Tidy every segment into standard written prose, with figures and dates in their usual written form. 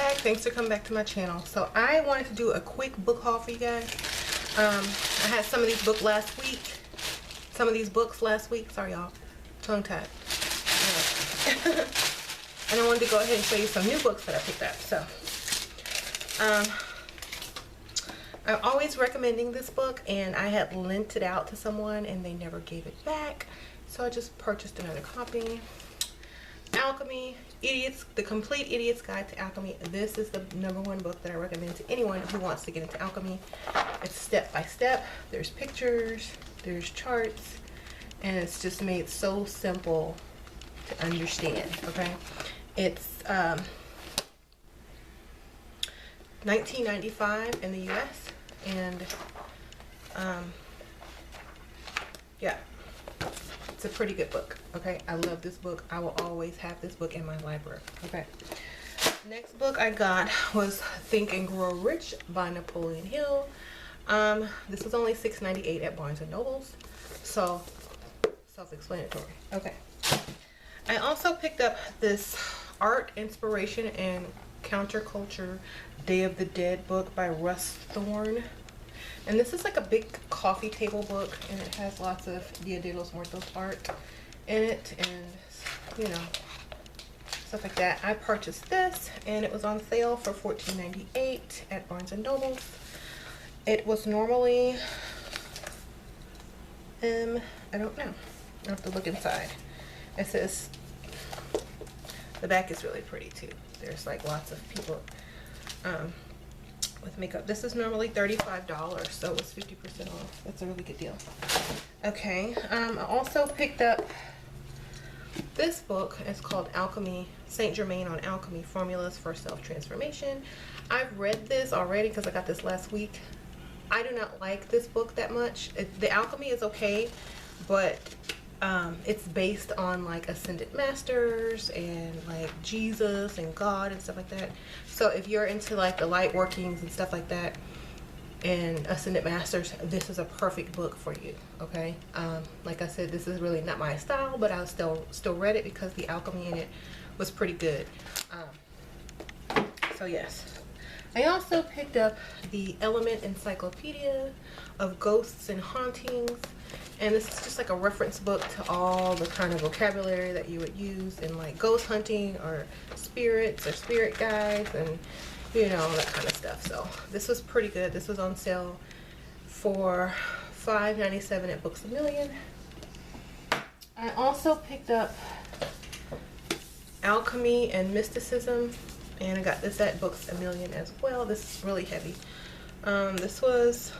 back. Thanks for coming back to my channel. So I wanted to do a quick book haul for you guys. I had some of these books last week. Sorry, y'all. Tongue tied. And I wanted to go ahead and show you some new books that I picked up. So I'm always recommending this book, and I had lent it out to someone and they never gave it back. So I just purchased another copy. Alchemy, The Complete Idiot's Guide to Alchemy. This is the #1 book that I recommend to anyone who wants to get into alchemy. It's step by step. There's pictures, there's charts, and it's just made so simple to understand, okay? It's $19.95 in the US, and yeah. It's a pretty good book, okay? I love this book. I will always have this book in my library, okay? Next book I got was Think and Grow Rich by Napoleon Hill. This was only $6.98 at Barnes & Nobles, so self-explanatory, okay? I also picked up this Art, Inspiration, and Counterculture Day of the Dead book by Russ Thorne. And this is like a big coffee table book, and it has lots of Dia de los Muertos art in it, and you know, stuff like that. I purchased this, and it was on sale for $14.98 at Barnes & Noble. It was normally, I don't know. I have to look inside. It says, the back is really pretty too. There's like lots of people with makeup. This is normally $35, so it's 50% off. That's a really good deal. Okay, I also picked up this book. It's called Alchemy, Saint Germain on Alchemy, Formulas for Self-Transformation. I've read this already because I got this last week. I do not like this book that much. The alchemy is okay, but it's based on like ascended masters and like Jesus and God and stuff like that. So if you're into like the light workings and stuff like that and ascended masters, this is a perfect book for you, okay? Like I said, this is really not my style, but I still read it because the alchemy in it was pretty good. So yes. I also picked up the Element Encyclopedia of Ghosts and Hauntings. And this is just like a reference book to all the kind of vocabulary that you would use in like ghost hunting or spirits or spirit guides and you know, that kind of stuff. So this was pretty good. This was on sale for $5.97 at Books A Million. I also picked up Alchemy and Mysticism, and I got this at Books A Million as well. This is really heavy. This was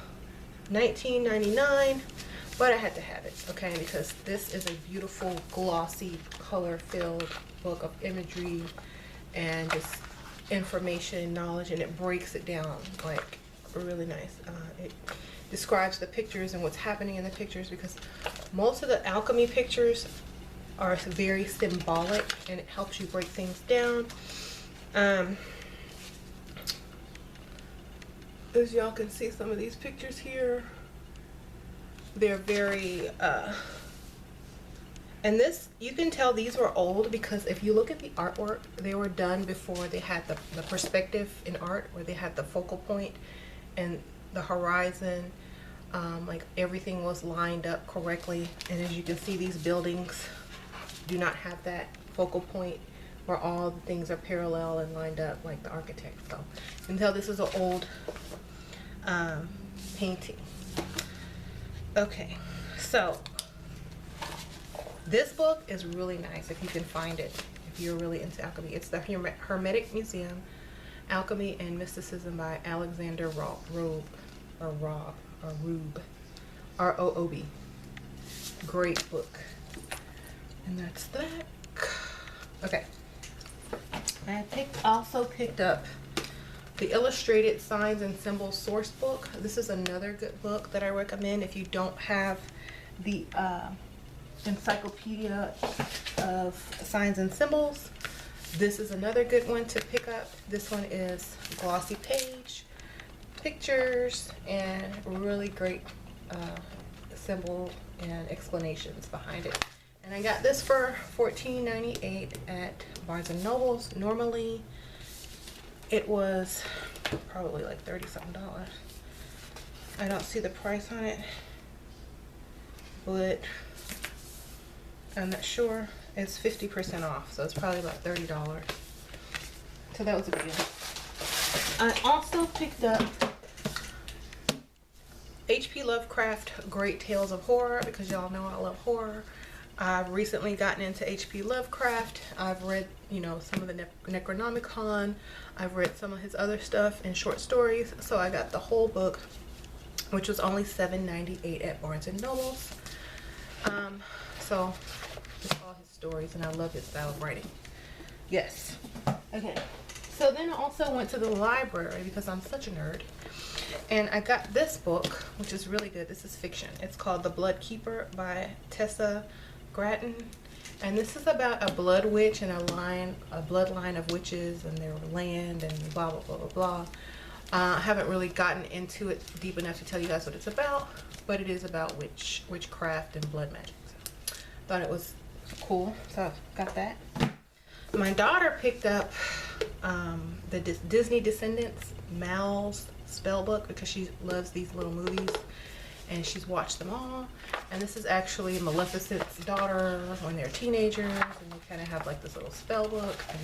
$19.99. But I had to have it, okay, because this is a beautiful, glossy, color-filled book of imagery and just information, knowledge, and it breaks it down, like, really nice. It describes the pictures and what's happening in the pictures, because most of the alchemy pictures are very symbolic, and it helps you break things down. As y'all can see some of these pictures here, they're very and this, you can tell these were old because if you look at the artwork, they were done before they had the perspective in art, where they had the focal point and the horizon, like everything was lined up correctly. And as you can see, these buildings do not have that focal point where all the things are parallel and lined up like the architect. So you can tell this is an old painting. Okay, so this book is really nice if you can find it, if you're really into alchemy. It's the Hermetic Museum, Alchemy and Mysticism by Alexander Roob, R-O-O-B. Great book. And that's that. Okay. I also picked up the Illustrated Signs and Symbols Source Book. This is another good book that I recommend if you don't have the Encyclopedia of Signs and Symbols. This is another good one to pick up. This one is glossy page, pictures, and really great symbol and explanations behind it. And I got this for $14.98 at Barnes & Nobles. Normally It was probably like 30 something dollars. I don't see the price on it, but I'm not sure. It's 50% off, so it's probably about $30. So that was a deal. I also picked up H.P. Lovecraft Great Tales of Horror, because y'all know I love horror. I've recently gotten into H.P. Lovecraft. I've read, you know, some of the Necronomicon. I've read some of his other stuff and short stories. So I got the whole book, which was only $7.98 at Barnes & Noble's. So it's all his stories, and I love his style of writing. Yes. Okay. So then I also went to the library because I'm such a nerd. And I got this book, which is really good. This is fiction. It's called The Blood Keeper by Tessa Gratton. And this is about a blood witch and a bloodline of witches and their land and blah, blah, blah, blah, blah. I haven't really gotten into it deep enough to tell you guys what it's about, but it is about witchcraft and blood magic. So thought it was cool, so I got that. My daughter picked up the Disney Descendants Mal's spell book because she loves these little movies and she's watched them all. And this is actually Maleficent's daughter when they're teenagers, and they kind of have like this little spell book, and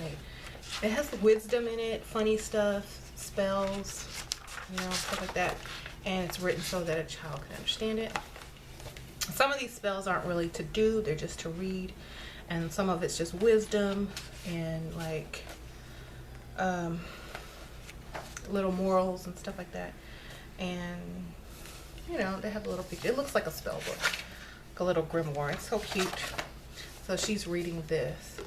it has wisdom in it, funny stuff, spells, you know, stuff like that. And it's written so that a child can understand it. Some of these spells aren't really to do, they're just to read, and some of it's just wisdom and like little morals and stuff like that. And you know, they have a little picture. It looks like a spell book, like a little grimoire. It's so cute. So she's reading this.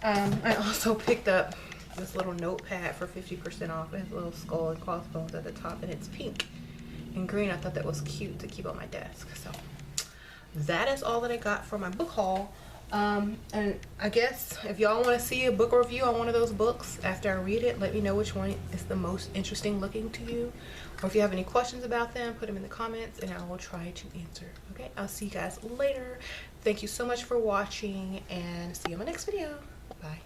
I also picked up this little notepad for 50% off. It has a little skull and crossbones at the top, and it's pink and green. I thought that was cute to keep on my desk. So that is all that I got for my book haul. And I guess if y'all want to see a book review on one of those books after I read it, let me know which one is the most interesting looking to you, or if you have any questions about them, put them in the comments and I will try to answer. Okay, I'll see you guys later. Thank you so much for watching, and see you in my next video. Bye.